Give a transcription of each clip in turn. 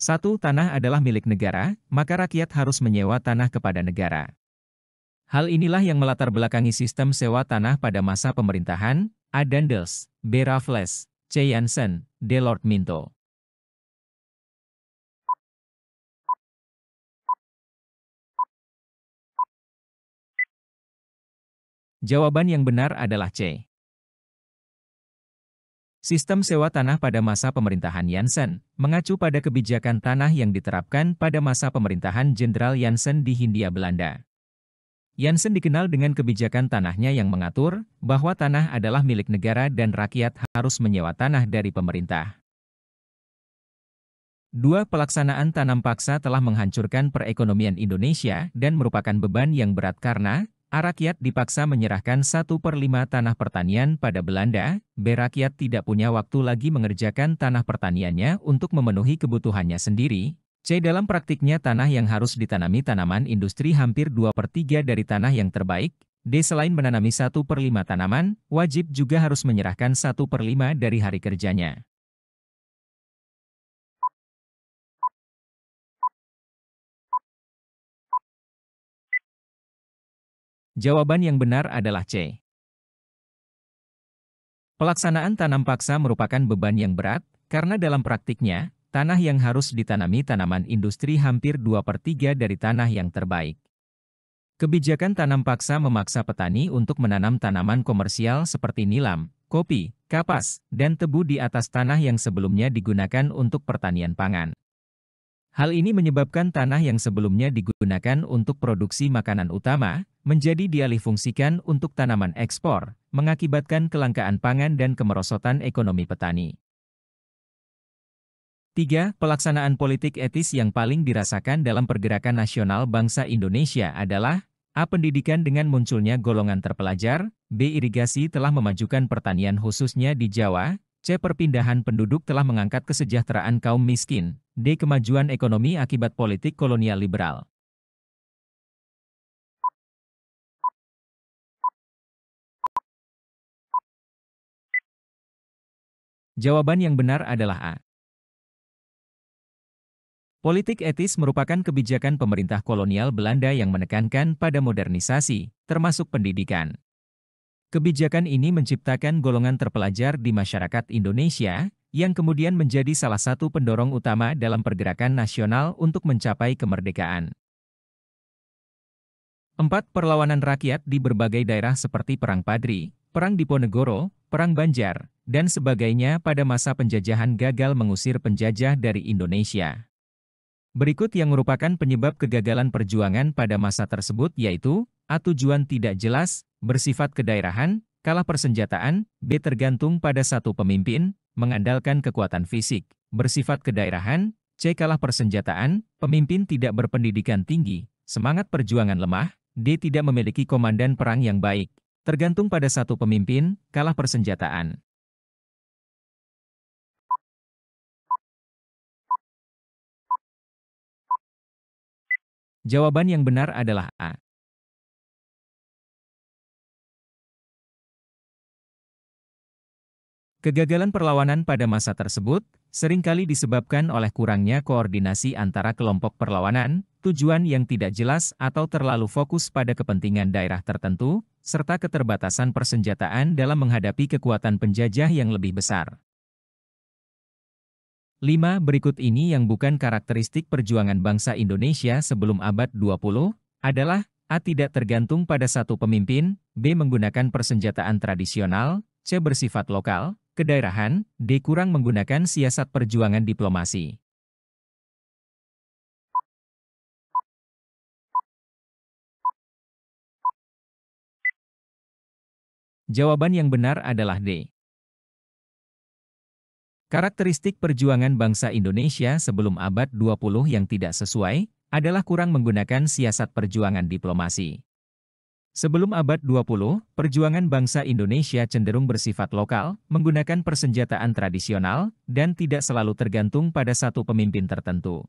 1. Tanah adalah milik negara, maka rakyat harus menyewa tanah kepada negara. Hal inilah yang melatar belakangi sistem sewa tanah pada masa pemerintahan A. Daendels, B. Raffles, C. Jansen, D. Lord Minto. Jawaban yang benar adalah C. Sistem sewa tanah pada masa pemerintahan Jansen mengacu pada kebijakan tanah yang diterapkan pada masa pemerintahan Jenderal Jansen di Hindia Belanda. Jansen dikenal dengan kebijakan tanahnya yang mengatur bahwa tanah adalah milik negara dan rakyat harus menyewa tanah dari pemerintah. 2. Pelaksanaan tanam paksa telah menghancurkan perekonomian Indonesia dan merupakan beban yang berat karena A. Rakyat dipaksa menyerahkan 1/5 tanah pertanian pada Belanda, B. Rakyat tidak punya waktu lagi mengerjakan tanah pertaniannya untuk memenuhi kebutuhannya sendiri, C. Dalam praktiknya tanah yang harus ditanami tanaman industri hampir 2/3 dari tanah yang terbaik, D. Selain menanami 1/5 tanaman, wajib juga harus menyerahkan 1/5 dari hari kerjanya. Jawaban yang benar adalah C. Pelaksanaan tanam paksa merupakan beban yang berat, karena dalam praktiknya, tanah yang harus ditanami tanaman industri hampir 2/3 dari tanah yang terbaik. Kebijakan tanam paksa memaksa petani untuk menanam tanaman komersial seperti nilam, kopi, kapas, dan tebu di atas tanah yang sebelumnya digunakan untuk pertanian pangan. Hal ini menyebabkan tanah yang sebelumnya digunakan untuk produksi makanan utama, menjadi dialihfungsikan untuk tanaman ekspor, mengakibatkan kelangkaan pangan dan kemerosotan ekonomi petani. 3. Pelaksanaan politik etis yang paling dirasakan dalam pergerakan nasional bangsa Indonesia adalah A. Pendidikan dengan munculnya golongan terpelajar, B. Irigasi telah memajukan pertanian khususnya di Jawa, C. Perpindahan penduduk telah mengangkat kesejahteraan kaum miskin, D. Kemajuan ekonomi akibat politik kolonial liberal. Jawaban yang benar adalah A. Politik etis merupakan kebijakan pemerintah kolonial Belanda yang menekankan pada modernisasi, termasuk pendidikan. Kebijakan ini menciptakan golongan terpelajar di masyarakat Indonesia, yang kemudian menjadi salah satu pendorong utama dalam pergerakan nasional untuk mencapai kemerdekaan. 4. Perlawanan rakyat di berbagai daerah seperti Perang Padri, Perang Diponegoro, Perang Banjar, dan sebagainya pada masa penjajahan gagal mengusir penjajah dari Indonesia. Berikut yang merupakan penyebab kegagalan perjuangan pada masa tersebut yaitu A. Tujuan tidak jelas, bersifat kedaerahan, kalah persenjataan, B. Tergantung pada satu pemimpin, mengandalkan kekuatan fisik, bersifat kedaerahan, C. Kalah persenjataan, pemimpin tidak berpendidikan tinggi, semangat perjuangan lemah, D. Tidak memiliki komandan perang yang baik, tergantung pada satu pemimpin, kalah persenjataan. Jawaban yang benar adalah A. Kegagalan perlawanan pada masa tersebut seringkali disebabkan oleh kurangnya koordinasi antara kelompok perlawanan, tujuan yang tidak jelas atau terlalu fokus pada kepentingan daerah tertentu, serta keterbatasan persenjataan dalam menghadapi kekuatan penjajah yang lebih besar. 5. Berikut ini yang bukan karakteristik perjuangan bangsa Indonesia sebelum abad 20, adalah A. Tidak tergantung pada satu pemimpin, B. Menggunakan persenjataan tradisional, C. Bersifat lokal, kedaerahan, D. Kurang menggunakan siasat perjuangan diplomasi. Jawaban yang benar adalah D. Karakteristik perjuangan bangsa Indonesia sebelum abad 20 yang tidak sesuai, adalah kurang menggunakan siasat perjuangan diplomasi. Sebelum abad 20, perjuangan bangsa Indonesia cenderung bersifat lokal, menggunakan persenjataan tradisional, dan tidak selalu tergantung pada satu pemimpin tertentu.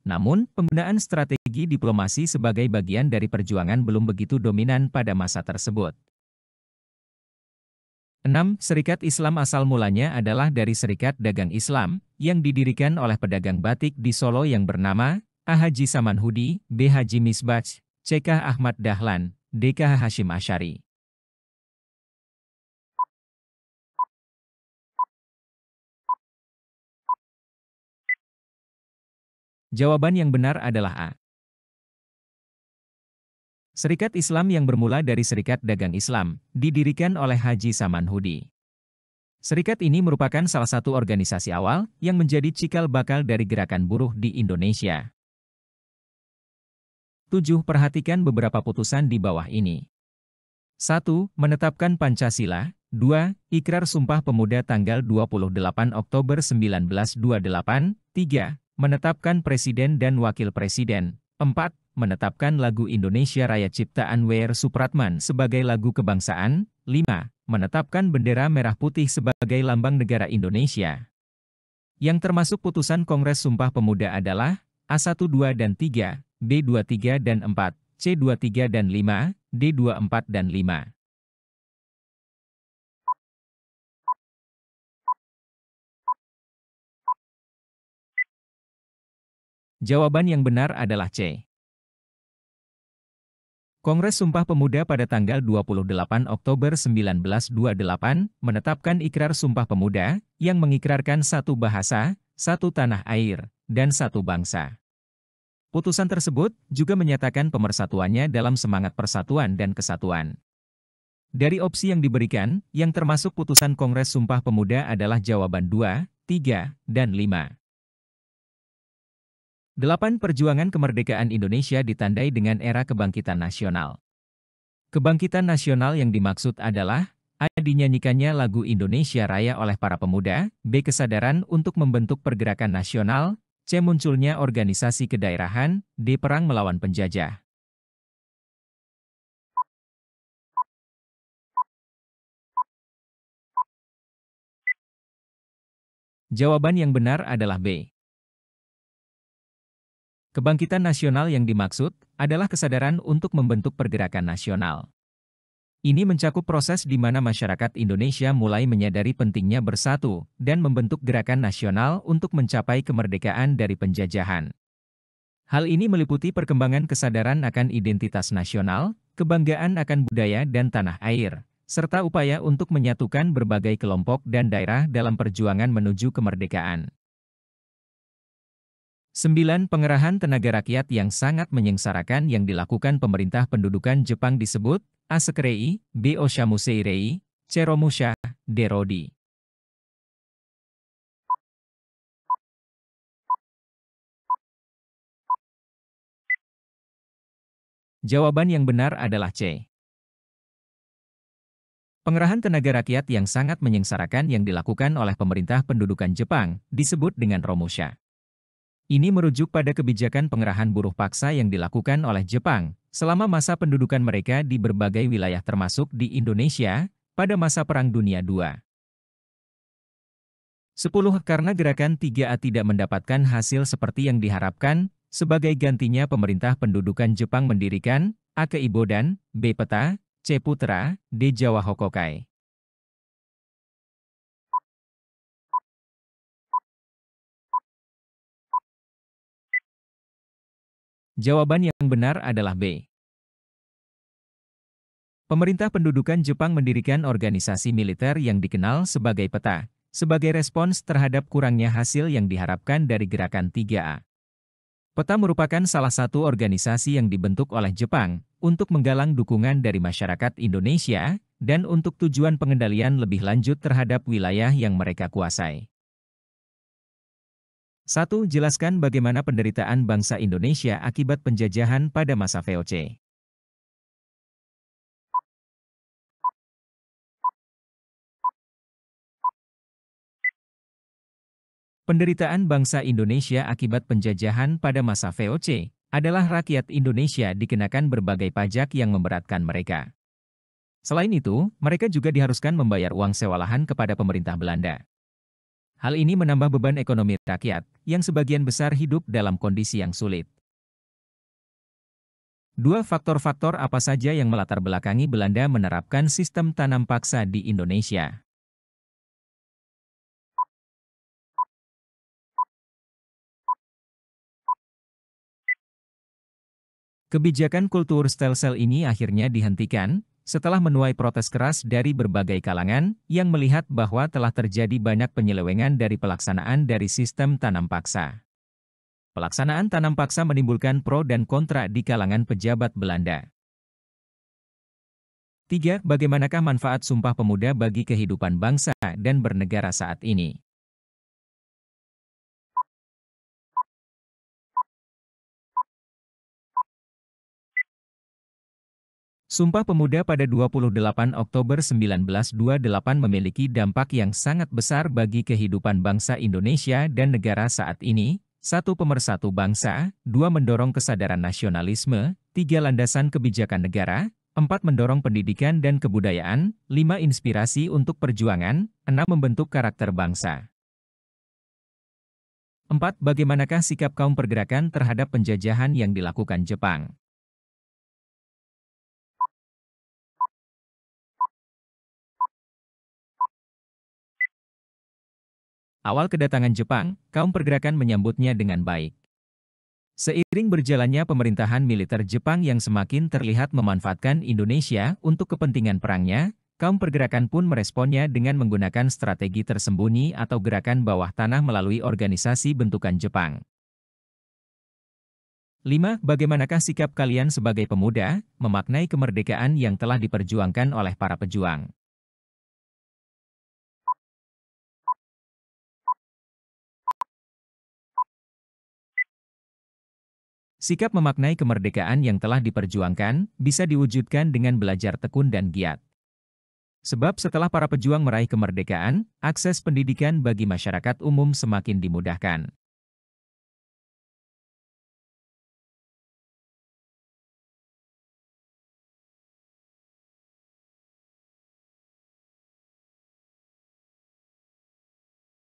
Namun, penggunaan strategi diplomasi sebagai bagian dari perjuangan belum begitu dominan pada masa tersebut. 6. Serikat Islam asal mulanya adalah dari Serikat Dagang Islam, yang didirikan oleh pedagang batik di Solo yang bernama A. Haji Samanhudi, B. Haji Misbach, C. K. Ahmad Dahlan, D. K. Hashim Asy'ari. Jawaban yang benar adalah A. Serikat Islam yang bermula dari Serikat Dagang Islam, didirikan oleh Haji Samanhudi. Serikat ini merupakan salah satu organisasi awal yang menjadi cikal bakal dari gerakan buruh di Indonesia. 7. Perhatikan beberapa putusan di bawah ini. 1. Menetapkan Pancasila. 2. Ikrar Sumpah Pemuda tanggal 28 Oktober 1928. 3. Menetapkan Presiden dan Wakil Presiden. 4. Menetapkan lagu Indonesia Raya ciptaan W.R. Supratman sebagai lagu kebangsaan. 5. Menetapkan bendera merah putih sebagai lambang negara Indonesia. Yang termasuk putusan Kongres Sumpah Pemuda adalah A1, 2, dan 3, B2, 3, dan 4, C2, 3, dan 5, D2, 4, dan 5. Jawaban yang benar adalah C. Kongres Sumpah Pemuda pada tanggal 28 Oktober 1928 menetapkan Ikrar Sumpah Pemuda yang mengikrarkan satu bahasa, satu tanah air, dan satu bangsa. Putusan tersebut juga menyatakan pemersatuannya dalam semangat persatuan dan kesatuan. Dari opsi yang diberikan, yang termasuk putusan Kongres Sumpah Pemuda adalah jawaban 2, 3, dan 5. 8. Perjuangan kemerdekaan Indonesia ditandai dengan era kebangkitan nasional. Kebangkitan nasional yang dimaksud adalah A. Dinyanyikannya lagu Indonesia Raya oleh para pemuda, B. Kesadaran untuk membentuk pergerakan nasional, C. Munculnya organisasi kedaerahan, D. Perang melawan penjajah. Jawaban yang benar adalah B. Kebangkitan nasional yang dimaksud adalah kesadaran untuk membentuk pergerakan nasional. Ini mencakup proses di mana masyarakat Indonesia mulai menyadari pentingnya bersatu dan membentuk gerakan nasional untuk mencapai kemerdekaan dari penjajahan. Hal ini meliputi perkembangan kesadaran akan identitas nasional, kebanggaan akan budaya dan tanah air, serta upaya untuk menyatukan berbagai kelompok dan daerah dalam perjuangan menuju kemerdekaan. 9. Pengerahan tenaga rakyat yang sangat menyengsarakan yang dilakukan pemerintah pendudukan Jepang disebut A. Sekerei, B. Oshamuseirei, C. Romusha, D. Rodi. Jawaban yang benar adalah C. Pengerahan tenaga rakyat yang sangat menyengsarakan yang dilakukan oleh pemerintah pendudukan Jepang disebut dengan Romusha. Ini merujuk pada kebijakan pengerahan buruh paksa yang dilakukan oleh Jepang selama masa pendudukan mereka di berbagai wilayah termasuk di Indonesia pada masa Perang Dunia II. 10. Karena gerakan 3A tidak mendapatkan hasil seperti yang diharapkan, sebagai gantinya pemerintah pendudukan Jepang mendirikan A. Keibodan, B. Peta, C. Putra, D. Jawa Hokokai. Jawaban yang benar adalah B. Pemerintah pendudukan Jepang mendirikan organisasi militer yang dikenal sebagai Peta, sebagai respons terhadap kurangnya hasil yang diharapkan dari gerakan 3A. Peta merupakan salah satu organisasi yang dibentuk oleh Jepang untuk menggalang dukungan dari masyarakat Indonesia dan untuk tujuan pengendalian lebih lanjut terhadap wilayah yang mereka kuasai. 1. Jelaskan bagaimana penderitaan bangsa Indonesia akibat penjajahan pada masa VOC. Penderitaan bangsa Indonesia akibat penjajahan pada masa VOC adalah rakyat Indonesia dikenakan berbagai pajak yang memberatkan mereka. Selain itu, mereka juga diharuskan membayar uang sewa lahan kepada pemerintah Belanda. Hal ini menambah beban ekonomi rakyat, yang sebagian besar hidup dalam kondisi yang sulit. Dua faktor-faktor apa saja yang melatar belakangi Belanda menerapkan sistem tanam paksa di Indonesia? Kebijakan kultur stelsel ini akhirnya dihentikan, setelah menuai protes keras dari berbagai kalangan yang melihat bahwa telah terjadi banyak penyelewengan dari pelaksanaan dari sistem tanam paksa. Pelaksanaan tanam paksa menimbulkan pro dan kontra di kalangan pejabat Belanda. 3. Bagaimanakah manfaat Sumpah Pemuda bagi kehidupan bangsa dan bernegara saat ini? Sumpah Pemuda pada 28 Oktober 1928 memiliki dampak yang sangat besar bagi kehidupan bangsa Indonesia dan negara saat ini. 1. Pemersatu bangsa, 2. Mendorong kesadaran nasionalisme, 3. Landasan kebijakan negara, 4. Mendorong pendidikan dan kebudayaan, 5. Inspirasi untuk perjuangan, 6. Membentuk karakter bangsa. 4. Bagaimanakah sikap kaum pergerakan terhadap penjajahan yang dilakukan Jepang? Awal kedatangan Jepang, kaum pergerakan menyambutnya dengan baik. Seiring berjalannya pemerintahan militer Jepang yang semakin terlihat memanfaatkan Indonesia untuk kepentingan perangnya, kaum pergerakan pun meresponnya dengan menggunakan strategi tersembunyi atau gerakan bawah tanah melalui organisasi bentukan Jepang. 5. Bagaimanakah sikap kalian sebagai pemuda, memaknai kemerdekaan yang telah diperjuangkan oleh para pejuang? Sikap memaknai kemerdekaan yang telah diperjuangkan, bisa diwujudkan dengan belajar tekun dan giat. Sebab setelah para pejuang meraih kemerdekaan, akses pendidikan bagi masyarakat umum semakin dimudahkan.